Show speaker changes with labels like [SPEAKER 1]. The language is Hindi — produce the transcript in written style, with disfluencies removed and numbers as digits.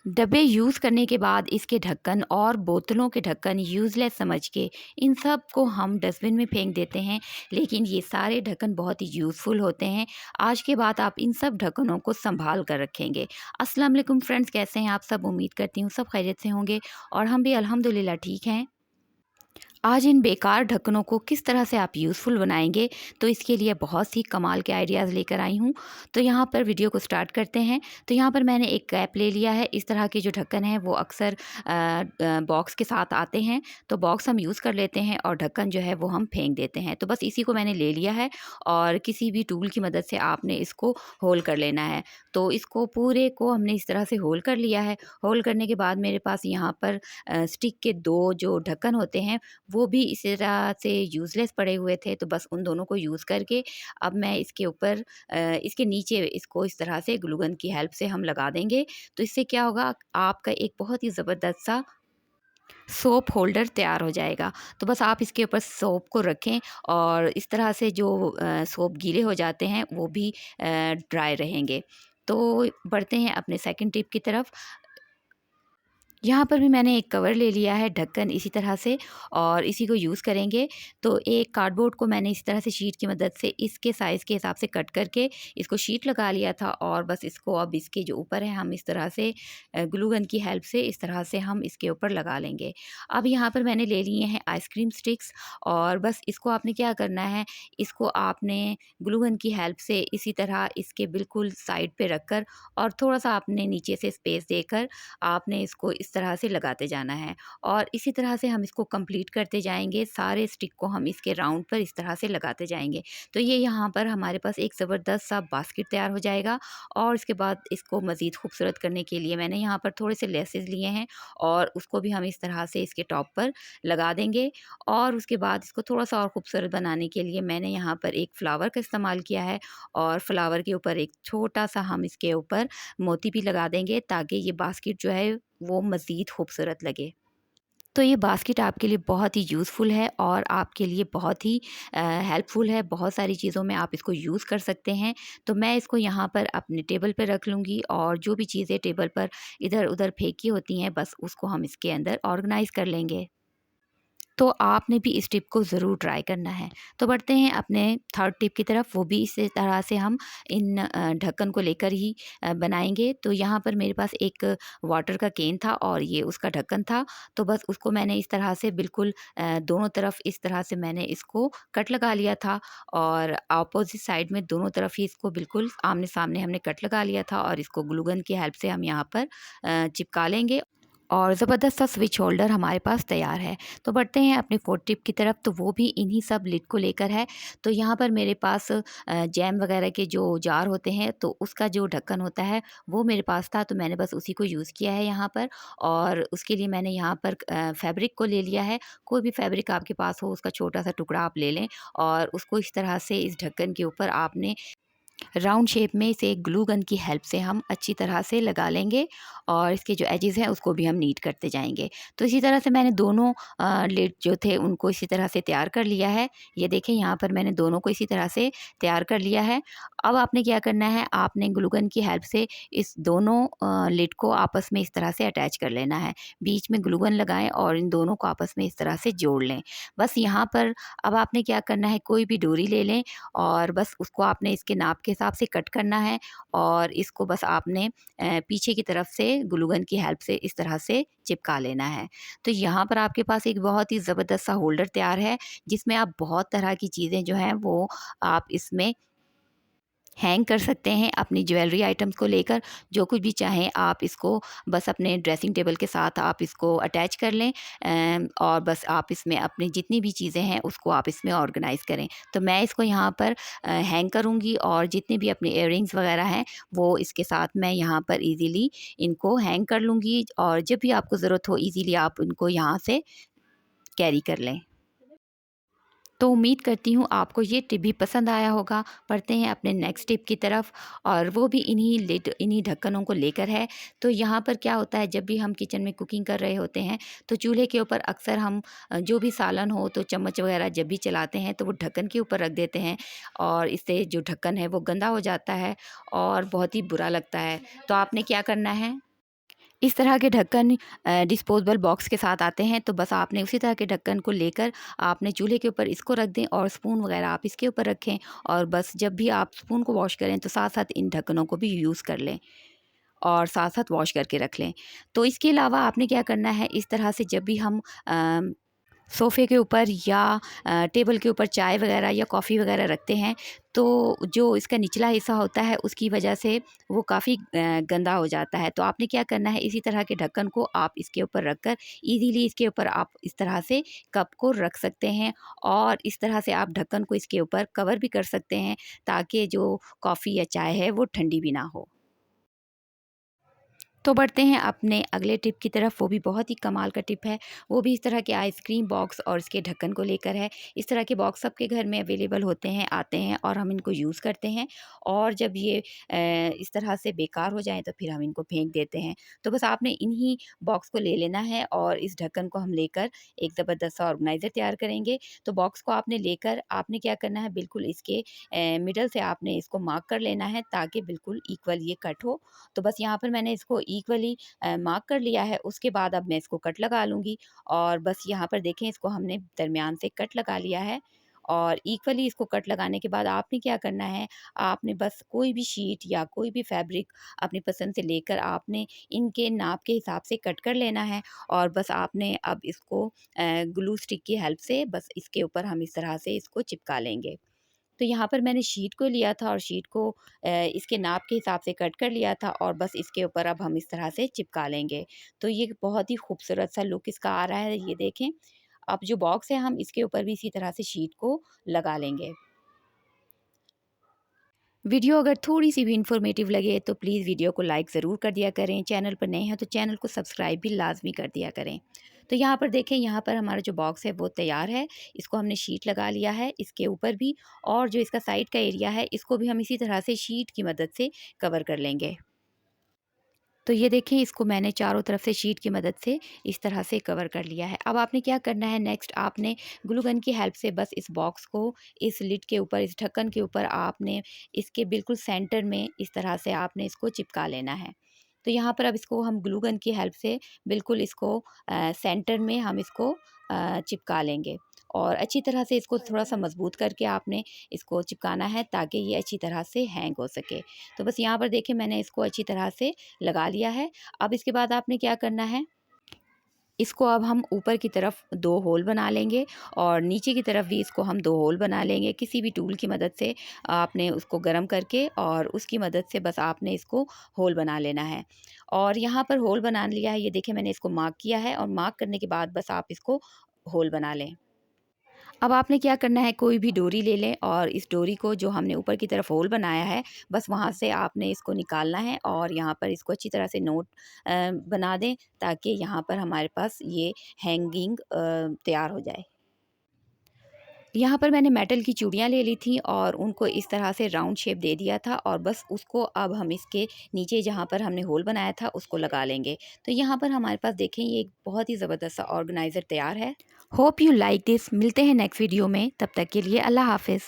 [SPEAKER 1] डब्बे यूज़ करने के बाद इसके ढक्कन और बोतलों के ढक्कन यूज़लेस समझ के इन सब को हम डस्टबिन में फेंक देते हैं, लेकिन ये सारे ढक्कन बहुत ही यूज़फुल होते हैं। आज के बाद आप इन सब ढक्कनों को सँभाल कर रखेंगे। अस्सलाम वालेकुम फ्रेंड्स, कैसे हैं आप सब? उम्मीद करती हूँ सब खैरियत से होंगे और हम भी अल्हम्दुलिल्लाह ठीक हैं। आज इन बेकार ढक्कनों को किस तरह से आप यूज़फुल बनाएँगे, तो इसके लिए बहुत सी कमाल के आइडियाज़ लेकर आई हूँ। तो यहाँ पर वीडियो को स्टार्ट करते हैं। तो यहाँ पर मैंने एक कैप ले लिया है। इस तरह के जो ढक्कन हैं वो अक्सर बॉक्स के साथ आते हैं, तो बॉक्स हम यूज़ कर लेते हैं और ढक्कन जो है वो हम फेंक देते हैं। तो बस इसी को मैंने ले लिया है और किसी भी टूल की मदद से आपने इसको होल कर लेना है। तो इसको पूरे को हमने इस तरह से होल कर लिया है। होल करने के बाद मेरे पास यहाँ पर स्टिक के 2 जो ढक्कन होते हैं वो भी इसी तरह से यूज़लेस पड़े हुए थे, तो बस उन दोनों को यूज़ करके अब मैं इसके ऊपर इसके नीचे इसको इस तरह से ग्लू गन की हेल्प से हम लगा देंगे। तो इससे क्या होगा, आपका एक बहुत ही ज़बरदस्त सा सोप होल्डर तैयार हो जाएगा। तो बस आप इसके ऊपर सोप को रखें और इस तरह से जो सोप गीले हो जाते हैं वो भी ड्राई रहेंगे। तो बढ़ते हैं अपने सेकंड टिप की तरफ। यहाँ पर भी मैंने एक कवर ले लिया है ढक्कन इसी तरह से और इसी को यूज़ करेंगे। तो एक कार्डबोर्ड को मैंने इस तरह से शीट की मदद से इसके साइज़ के हिसाब से कट करके इसको शीट लगा लिया था और बस इसको अब इसके जो ऊपर है हम इस तरह से ग्लू गन की हेल्प से इस तरह से हम इसके ऊपर लगा लेंगे। अब यहाँ पर मैंने ले लिए हैं आइसक्रीम स्टिक्स और बस इसको आपने क्या करना है, इसको आपने ग्लू गन की हेल्प से इसी तरह इसके बिल्कुल साइड पे रखकर और थोड़ा-सा आपने नीचे से स्पेस देकर आपने इसको इस तरह से लगाते जाना है और इसी तरह से हम इसको कंप्लीट करते जाएँगे। सारे स्टिक को हम इसके राउंड पर इस तरह से लगाते जाएँगे। तो ये यहाँ पर हमारे पास एक ज़बरदस्त सा बास्केट तैयार हो जाएगा और इसके बाद इसको मज़ीद खूबसूरत करने के लिए मैंने यहाँ पर थोड़े से लेसेस लिए हैं और उसको भी हम इस तरह से इसके टॉप पर लगा देंगे और उसके बाद इसको थोड़ा-सा और खूबसूरत बनाने के लिए मैंने यहाँ पर एक फ्लावर का इस्तेमाल किया है और फ्लावर के ऊपर एक छोटा-सा हम इसके ऊपर मोती भी लगा देंगे ताकि ये बास्केट जो है वो मज़ीद खूबसूरत लगे। तो ये बास्केट आपके लिए बहुत ही यूज़फुल है और आपके लिए बहुत ही हेल्पफुल है। बहुत सारी चीज़ों में आप इसको यूज़ कर सकते हैं। तो मैं इसको यहाँ पर अपने टेबल पे रख लूँगी और जो भी चीज़ें टेबल पर इधर-उधर फेंकी होती हैं बस उसको हम इसके अंदर ऑर्गनाइज़ कर लेंगे। तो आपने भी इस टिप को ज़रूर ट्राई करना है। तो बढ़ते हैं अपने थर्ड टिप की तरफ, वो भी इसी तरह से हम इन ढक्कन को लेकर ही बनाएँगे। तो यहाँ पर मेरे पास एक वाटर का केन था और ये उसका ढक्कन था। तो बस उसको मैंने इस तरह से बिल्कुल दोनों तरफ इस तरह से मैंने इसको कट लगा लिया था और अपोज़िट साइड में दोनों तरफ ही इसको बिल्कुल आमने-सामने हमने कट लगा लिया था और इसको ग्लू गन की हेल्प से हम यहाँ पर चिपका लेंगे और ज़बरदस्त सा स्विच होल्डर हमारे पास तैयार है। तो बढ़ते हैं अपनी फोर्थ टिप की तरफ, तो वो भी इन्हीं सब लिड को लेकर है। तो यहाँ पर मेरे पास जैम वगैरह के जो जार होते हैं तो उसका जो ढक्कन होता है वो मेरे पास था, तो मैंने बस उसी को यूज़ किया है यहाँ पर और उसके लिए मैंने यहाँ पर फैब्रिक को ले लिया है। कोई भी फैब्रिक आपके पास हो उसका छोटा-सा टुकड़ा आप ले लें और उसको इस तरह से इस ढक्कन के ऊपर आपने राउंड शेप में इसे ग्लू गन की हेल्प से हम अच्छी तरह से लगा लेंगे और इसके जो एजेस हैं उसको भी हम नीट करते जाएंगे। तो इसी तरह से मैंने दोनों लिड जो थे उनको इसी तरह से तैयार कर लिया है। ये देखें यहाँ पर मैंने दोनों को इसी तरह से तैयार कर लिया है। अब आपने क्या करना है, आपने ग्लू गन की हेल्प से इस दोनों लिड को आपस में इस तरह से अटैच कर लेना है। बीच में ग्लू गन लगाएं और इन दोनों को आपस में इस तरह से जोड़ लें। बस यहाँ पर अब आपने क्या करना है, कोई भी डोरी ले लें और बस उसको आपने इसके नाप के हिसाब से कट करना है और इसको बस आपने पीछे की तरफ से ग्लू गन की हेल्प से इस तरह से चिपका लेना है। तो यहाँ पर आपके पास एक बहुत ही ज़बरदस्त सा होल्डर तैयार है जिसमें आप बहुत तरह की चीज़ें जो हैं वो आप इसमें हैंग कर सकते हैं अपनी ज्वेलरी आइटम्स को लेकर। जो कुछ भी चाहें आप इसको बस अपने ड्रेसिंग टेबल के साथ आप इसको अटैच कर लें और बस आप इसमें अपनी जितनी भी चीज़ें हैं उसको आप इसमें ऑर्गेनाइज़ करें। तो मैं इसको यहाँ पर हैंग करूँगी और जितने भी अपने इयररिंग्स वगैरह हैं वो इसके साथ मैं यहाँ पर ईज़िली इनको हैंग कर लूँगी और जब भी आपको ज़रूरत हो ईज़िली आप इनको यहाँ से कैरी कर लें। तो उम्मीद करती हूँ आपको ये टिप भी पसंद आया होगा। बढ़ते हैं अपने नेक्स्ट टिप की तरफ और वो भी इन्हीं ढक्कनों को लेकर है। तो यहाँ पर क्या होता है, जब भी हम किचन में कुकिंग कर रहे होते हैं तो चूल्हे के ऊपर अक्सर हम जो भी सालन हो तो चम्मच वगैरह जब भी चलाते हैं तो वो ढक्कन के ऊपर रख देते हैं और इससे जो ढक्कन है वो गंदा हो जाता है और बहुत ही बुरा लगता है। तो आपने क्या करना है, इस तरह के ढक्कन डिस्पोजेबल बॉक्स के साथ आते हैं, तो बस आपने उसी तरह के ढक्कन को लेकर आपने चूल्हे के ऊपर इसको रख दें और स्पून वगैरह आप इसके ऊपर रखें और बस जब भी आप स्पून को वॉश करें तो साथ-साथ इन ढक्कनों को भी यूज़ कर लें और साथ-साथ वॉश करके रख लें। तो इसके अलावा आपने क्या करना है, इस तरह से जब भी हम सोफ़े के ऊपर या टेबल के ऊपर चाय वगैरह या कॉफ़ी वगैरह रखते हैं, तो जो इसका निचला हिस्सा होता है उसकी वजह से वो काफ़ी गंदा हो जाता है। तो आपने क्या करना है, इसी तरह के ढक्कन को आप इसके ऊपर रख कर ईज़िली इसके ऊपर आप इस तरह से कप को रख सकते हैं और इस तरह से आप ढक्कन को इसके ऊपर कवर भी कर सकते हैं ताकि जो कॉफ़ी या चाय है वो ठंडी भी ना हो। तो बढ़ते हैं अपने अगले टिप की तरफ, वो भी बहुत ही कमाल का टिप है। वो भी इस तरह के आइसक्रीम बॉक्स और इसके ढक्कन को लेकर है। इस तरह के बॉक्स सबके घर में अवेलेबल होते हैं, आते हैं और हम इनको यूज़ करते हैं और जब ये इस तरह से बेकार हो जाएँ तो फिर हम इनको फेंक देते हैं। तो बस आपने इन्हीं बॉक्स को ले लेना है और इस ढक्कन को हम लेकर एक ज़बरदस्त सा ऑर्गेनाइज़र तैयार करेंगे। तो बॉक्स को आपने लेकर आपने क्या करना है, बिल्कुल इसके मिडल से आपने इसको मार्क कर लेना है ताकि बिल्कुल इक्वल ये कट हो। तो बस यहाँ पर मैंने इसको इक्वली मार्क कर लिया है, उसके बाद अब मैं इसको कट लगा लूँगी और बस यहाँ पर देखें इसको हमने दरमियान से कट लगा लिया है और इक्वली इसको कट लगाने के बाद आपने क्या करना है, आपने बस कोई भी शीट या कोई भी फैब्रिक अपनी पसंद से लेकर आपने इनके नाप के हिसाब से कट कर लेना है और बस आपने अब इसको ग्लू स्टिक की हेल्प से बस इसके ऊपर हम इस तरह से इसको चिपका लेंगे। तो यहाँ पर मैंने शीट को लिया था और शीट को इसके नाप के हिसाब से कट कर लिया था और बस इसके ऊपर अब हम इस तरह से चिपका लेंगे। तो ये बहुत ही खूबसूरत सा लुक इसका आ रहा है, ये देखें। अब जो बॉक्स है हम इसके ऊपर भी इसी तरह से शीट को लगा लेंगे। वीडियो अगर थोड़ी-सी भी इन्फॉर्मेटिव लगे तो प्लीज़ वीडियो को लाइक ज़रूर कर दिया करें। चैनल पर नए हैं तो चैनल को सब्सक्राइब भी लाज़मी कर दिया करें। तो यहाँ पर देखें, यहाँ पर हमारा जो बॉक्स है वो तैयार है। इसको हमने शीट लगा लिया है इसके ऊपर भी और जो इसका साइड का एरिया है इसको भी हम इसी तरह से शीट की मदद से कवर कर लेंगे। तो ये देखें, इसको मैंने चारों तरफ से शीट की मदद से इस तरह से कवर कर लिया है। अब आपने क्या करना है, नेक्स्ट आपने ग्लू गन की हेल्प से बस इस बॉक्स को इस लिड के ऊपर, इस ढक्कन के ऊपर आपने इसके बिल्कुल सेंटर में इस तरह से आपने इसको चिपका लेना है। तो यहाँ पर अब इसको हम ग्लू गन की हेल्प से बिल्कुल इसको सेंटर में हम इसको चिपका लेंगे और अच्छी तरह से इसको थोड़ा-सा मज़बूत करके आपने इसको चिपकाना है ताकि ये अच्छी तरह से हैंग हो सके। तो बस यहाँ पर देखिए मैंने इसको अच्छी तरह से लगा लिया है। अब इसके बाद आपने क्या करना है, इसको अब हम ऊपर की तरफ 2 होल बना लेंगे और नीचे की तरफ भी इसको हम 2 होल बना लेंगे। किसी भी टूल की मदद से आपने उसको गरम करके और उसकी मदद से बस आपने इसको होल बना लेना है। और यहाँ पर होल बना लिया है, ये देखिए मैंने इसको मार्क किया है और मार्क करने के बाद बस आप इसको होल बना लें। अब आपने क्या करना है, कोई भी डोरी ले लें और इस डोरी को जो हमने ऊपर की तरफ होल बनाया है, बस वहाँ से आपने इसको निकालना है और यहाँ पर इसको अच्छी तरह से नोट बना दें ताकि यहाँ पर हमारे पास ये हैंगिंग तैयार हो जाए। यहाँ पर मैंने मेटल की चूड़ियाँ ले ली थी और उनको इस तरह से राउंड शेप दे दिया था और बस उसको अब हम इसके नीचे जहाँ पर हमने होल बनाया था उसको लगा लेंगे। तो यहाँ पर हमारे पास देखें ये एक बहुत ही ज़बरदस्त सा ऑर्गेनाइज़र तैयार है। Hope you like this. मिलते हैं नेक्स्ट वीडियो में, तब तक के लिए अल्लाह हाफ़िज़।